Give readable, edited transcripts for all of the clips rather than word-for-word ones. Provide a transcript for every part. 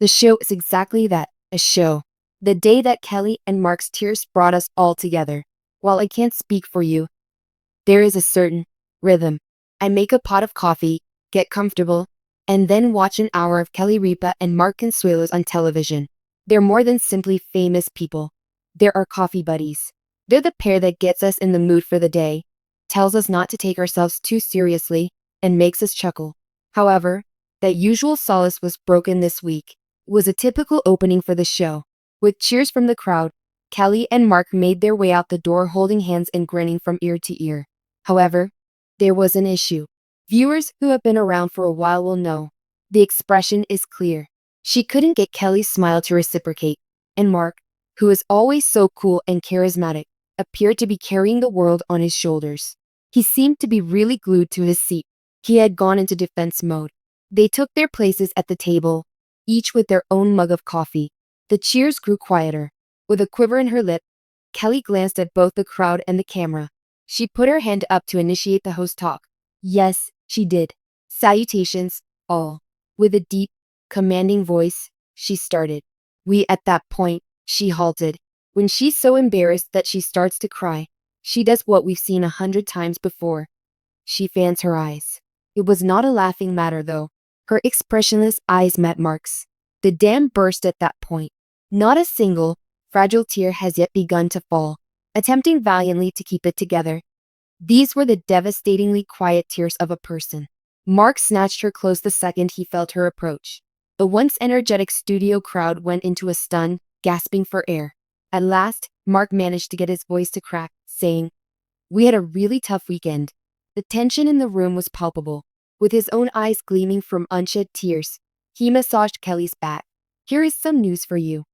The show is exactly that, a show. The day that Kelly and Mark's tears brought us all together. While I can't speak for you, there is a certain rhythm. I make a pot of coffee, get comfortable, and then watch an hour of Kelly Ripa and Mark Consuelos on television. They're more than simply famous people. They're our coffee buddies. They're the pair that gets us in the mood for the day, tells us not to take ourselves too seriously, and makes us chuckle. However, that usual solace was broken this week. It was a typical opening for the show. With cheers from the crowd, Kelly and Mark made their way out the door holding hands and grinning from ear to ear. However, there was an issue. Viewers who have been around for a while will know. The expression is clear. She couldn't get Kelly's smile to reciprocate, and Mark, who is always so cool and charismatic, appeared to be carrying the world on his shoulders. He seemed to be really glued to his seat. He had gone into defense mode. They took their places at the table, each with their own mug of coffee. The cheers grew quieter. With a quiver in her lip, Kelly glanced at both the crowd and the camera. She put her hand up to initiate the host talk. Yes, she did. Salutations, all. With a deep, commanding voice, she started. At that point, she halted. When she's so embarrassed that she starts to cry, she does what we've seen 100 times before. She fans her eyes. It was not a laughing matter, though. Her expressionless eyes met Mark's. The dam burst at that point. Not a single, fragile tear has yet begun to fall, attempting valiantly to keep it together. These were the devastatingly quiet tears of a person. Mark snatched her close the second he felt her approach. The once energetic studio crowd went into a stun, gasping for air. At last, Mark managed to get his voice to crack, saying, "We had a really tough weekend." The tension in the room was palpable. With his own eyes gleaming from unshed tears, he massaged Kelly's back. "Here is some news for you.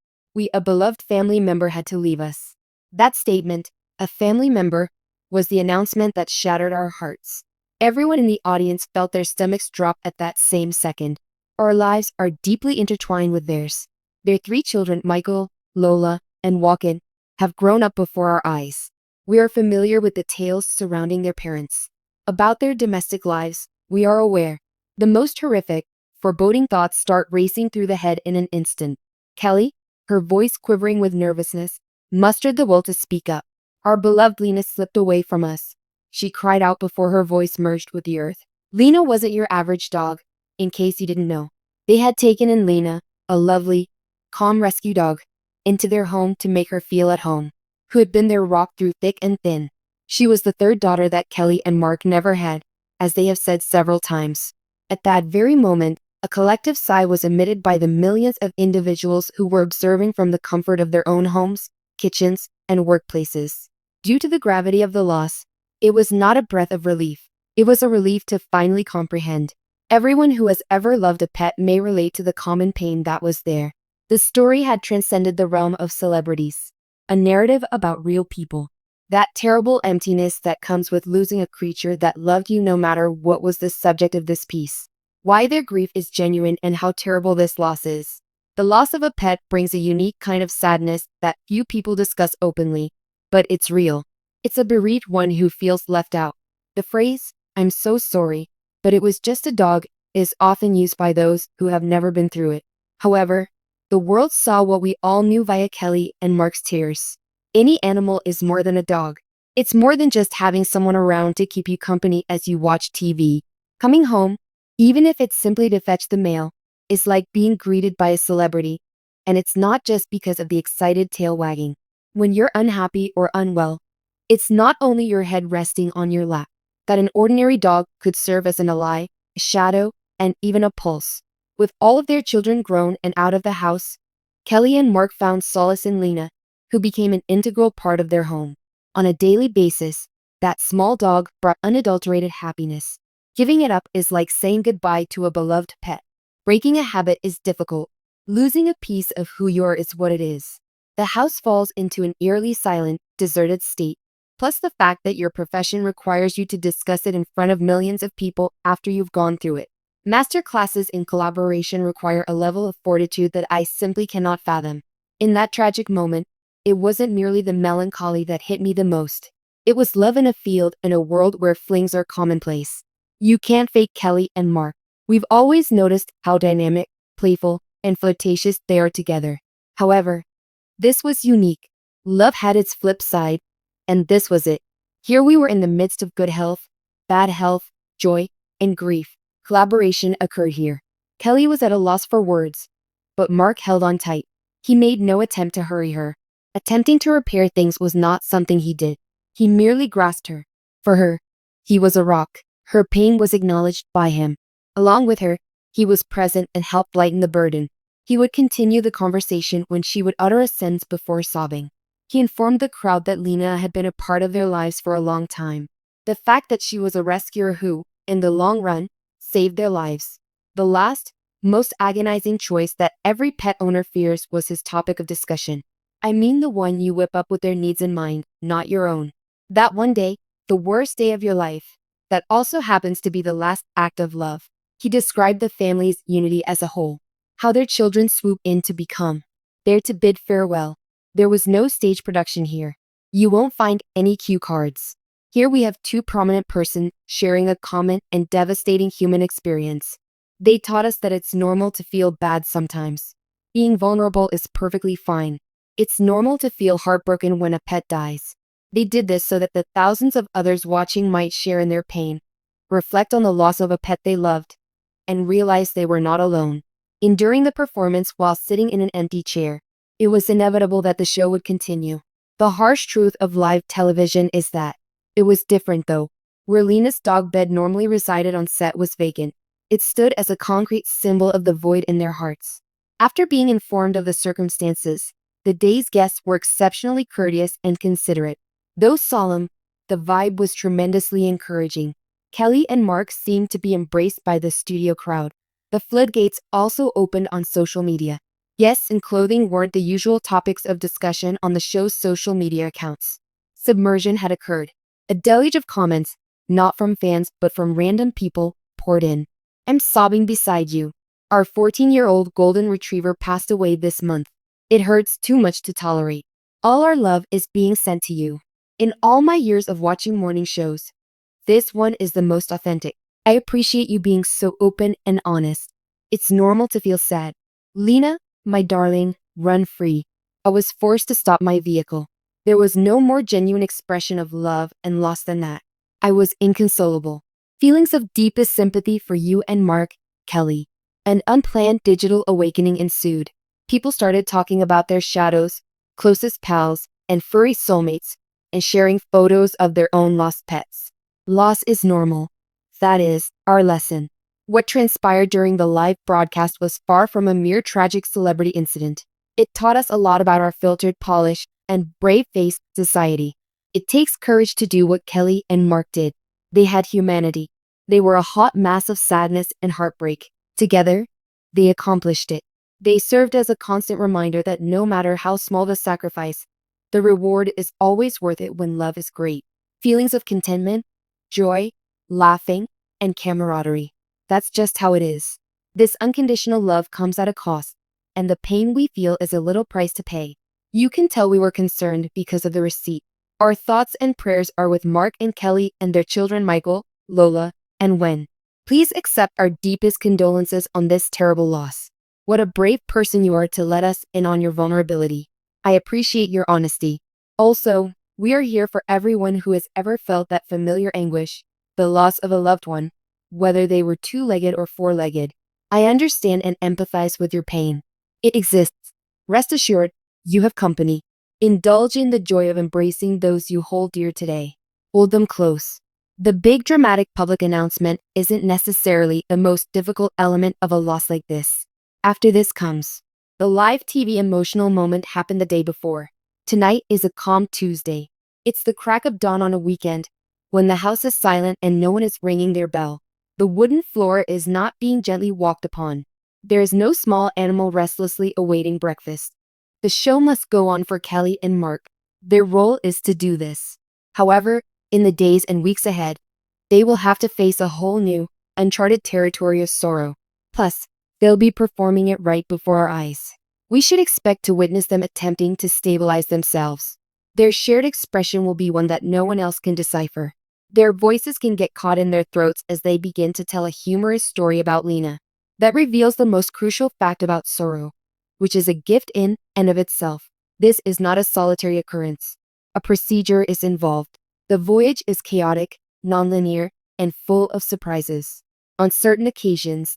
A beloved family member had to leave us." That statement, a family member, was the announcement that shattered our hearts. Everyone in the audience felt their stomachs drop at that same second. Our lives are deeply intertwined with theirs. Their 3 children, Michael, Lola, and Walken, have grown up before our eyes. We are familiar with the tales surrounding their parents. About their domestic lives, we are aware. The most horrific, foreboding thoughts start racing through the head in an instant. Kelly, her voice quivering with nervousness, mustered the will to speak up. Our beloved Lena slipped away from us. She cried out before her voice merged with the earth. Lena wasn't your average dog, in case you didn't know. They had taken in Lena, a lovely, calm rescue dog, into their home to make her feel at home, who had been their rock through thick and thin. She was the third daughter that Kelly and Mark never had, as they have said several times. At that very moment, a collective sigh was emitted by the millions of individuals who were observing from the comfort of their own homes, kitchens, and workplaces. Due to the gravity of the loss, it was not a breath of relief. It was a relief to finally comprehend. Everyone who has ever loved a pet may relate to the common pain that was there. The story had transcended the realm of celebrities. A narrative about real people. That terrible emptiness that comes with losing a creature that loved you no matter what was the subject of this piece. Why their grief is genuine and how terrible this loss is. The loss of a pet brings a unique kind of sadness that few people discuss openly, but it's real. It's a bereaved one who feels left out. The phrase, "I'm so sorry, but it was just a dog," is often used by those who have never been through it. However, the world saw what we all knew via Kelly and Mark's tears. Any animal is more than a dog. It's more than just having someone around to keep you company as you watch TV. Coming home, even if it's simply to fetch the mail, is like being greeted by a celebrity. And it's not just because of the excited tail wagging. When you're unhappy or unwell, it's not only your head resting on your lap. That an ordinary dog could serve as an ally, a shadow, and even a pulse. With all of their children grown and out of the house, Kelly and Mark found solace in Lena, who became an integral part of their home. On a daily basis, that small dog brought unadulterated happiness. Giving it up is like saying goodbye to a beloved pet. Breaking a habit is difficult. Losing a piece of who you are is what it is. The house falls into an eerily silent, deserted state. Plus the fact that your profession requires you to discuss it in front of millions of people after you've gone through it. Master classes in collaboration require a level of fortitude that I simply cannot fathom. In that tragic moment, it wasn't merely the melancholy that hit me the most. It was love in a field in a world where flings are commonplace. You can't fake Kelly and Mark. We've always noticed how dynamic, playful, and flirtatious they are together. However, this was unique. Love had its flip side, and this was it. Here we were in the midst of good health, bad health, joy, and grief. Collaboration occurred here. Kelly was at a loss for words, but Mark held on tight. He made no attempt to hurry her. Attempting to repair things was not something he did. He merely grasped her. For her, he was a rock. Her pain was acknowledged by him. Along with her, he was present and helped lighten the burden. He would continue the conversation when she would utter a sentence before sobbing. He informed the crowd that Lena had been a part of their lives for a long time. The fact that she was a rescuer who, in the long run, saved their lives. The last, most agonizing choice that every pet owner fears was his topic of discussion. I mean the one you whip up with their needs in mind, not your own. That one day, the worst day of your life, that also happens to be the last act of love. He described the family's unity as a whole, how their children swoop in to become, there to bid farewell. There was no stage production here. You won't find any cue cards. Here we have two prominent persons sharing a common and devastating human experience. They taught us that it's normal to feel bad sometimes. Being vulnerable is perfectly fine. It's normal to feel heartbroken when a pet dies. They did this so that the thousands of others watching might share in their pain, reflect on the loss of a pet they loved, and realize they were not alone. Enduring the performance while sitting in an empty chair, it was inevitable that the show would continue. The harsh truth of live television is that it was different though. Where Lena's dog bed normally resided on set was vacant. It stood as a concrete symbol of the void in their hearts. After being informed of the circumstances, the day's guests were exceptionally courteous and considerate. Though solemn, the vibe was tremendously encouraging. Kelly and Mark seemed to be embraced by the studio crowd. The floodgates also opened on social media. Guests in clothing weren't the usual topics of discussion on the show's social media accounts. Submersion had occurred. A deluge of comments, not from fans but from random people, poured in. I'm sobbing beside you. Our 14-year-old golden retriever passed away this month. It hurts too much to tolerate. All our love is being sent to you. In all my years of watching morning shows, this one is the most authentic. I appreciate you being so open and honest. It's normal to feel sad. Lena, my darling, run free. I was forced to stop my vehicle. There was no more genuine expression of love and loss than that. I was inconsolable. Feelings of deepest sympathy for you and Mark, Kelly. An unplanned digital awakening ensued. People started talking about their shadows, closest pals, and furry soulmates, and sharing photos of their own lost pets. Loss is normal. That is, our lesson. What transpired during the live broadcast was far from a mere tragic celebrity incident. It taught us a lot about our filtered, polished, and brave-faced society. It takes courage to do what Kelly and Mark did. They had humanity. They were a hot mass of sadness and heartbreak. Together, they accomplished it. They served as a constant reminder that no matter how small the sacrifice, the reward is always worth it when love is great. Feelings of contentment, joy, laughing, and camaraderie. That's just how it is. This unconditional love comes at a cost, and the pain we feel is a little price to pay. You can tell we were concerned because of the receipt. Our thoughts and prayers are with Mark and Kelly and their children Michael, Lola, and Wen. Please accept our deepest condolences on this terrible loss. What a brave person you are to let us in on your vulnerability. I appreciate your honesty. Also, we are here for everyone who has ever felt that familiar anguish, the loss of a loved one, whether they were two-legged or four-legged. I understand and empathize with your pain. It exists. Rest assured, you have company. Indulge in the joy of embracing those you hold dear today. Hold them close. The big dramatic public announcement isn't necessarily the most difficult element of a loss like this. After this comes the live TV emotional moment happened the day before. Tonight is a calm Tuesday. It's the crack of dawn on a weekend, when the house is silent and no one is ringing their bell. The wooden floor is not being gently walked upon. There is no small animal restlessly awaiting breakfast. The show must go on for Kelly and Mark. Their role is to do this. However, in the days and weeks ahead, they will have to face a whole new, uncharted territory of sorrow. Plus, they'll be performing it right before our eyes. We should expect to witness them attempting to stabilize themselves. Their shared expression will be one that no one else can decipher. Their voices can get caught in their throats as they begin to tell a humorous story about Lena. That reveals the most crucial fact about sorrow, which is a gift in and of itself. This is not a solitary occurrence. A procedure is involved. The voyage is chaotic, nonlinear, and full of surprises. On certain occasions,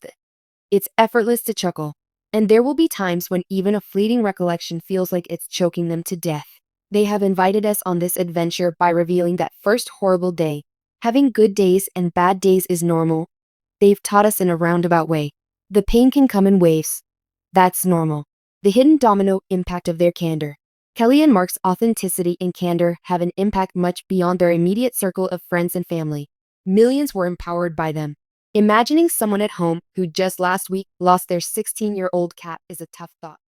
it's effortless to chuckle, and there will be times when even a fleeting recollection feels like it's choking them to death. They have invited us on this adventure by revealing that first horrible day. Having good days and bad days is normal. They've taught us in a roundabout way. The pain can come in waves. That's normal. The hidden domino impact of their candor. Kelly and Mark's authenticity and candor have an impact much beyond their immediate circle of friends and family. Millions were empowered by them. Imagining someone at home who just last week lost their 16-year-old cat is a tough thought.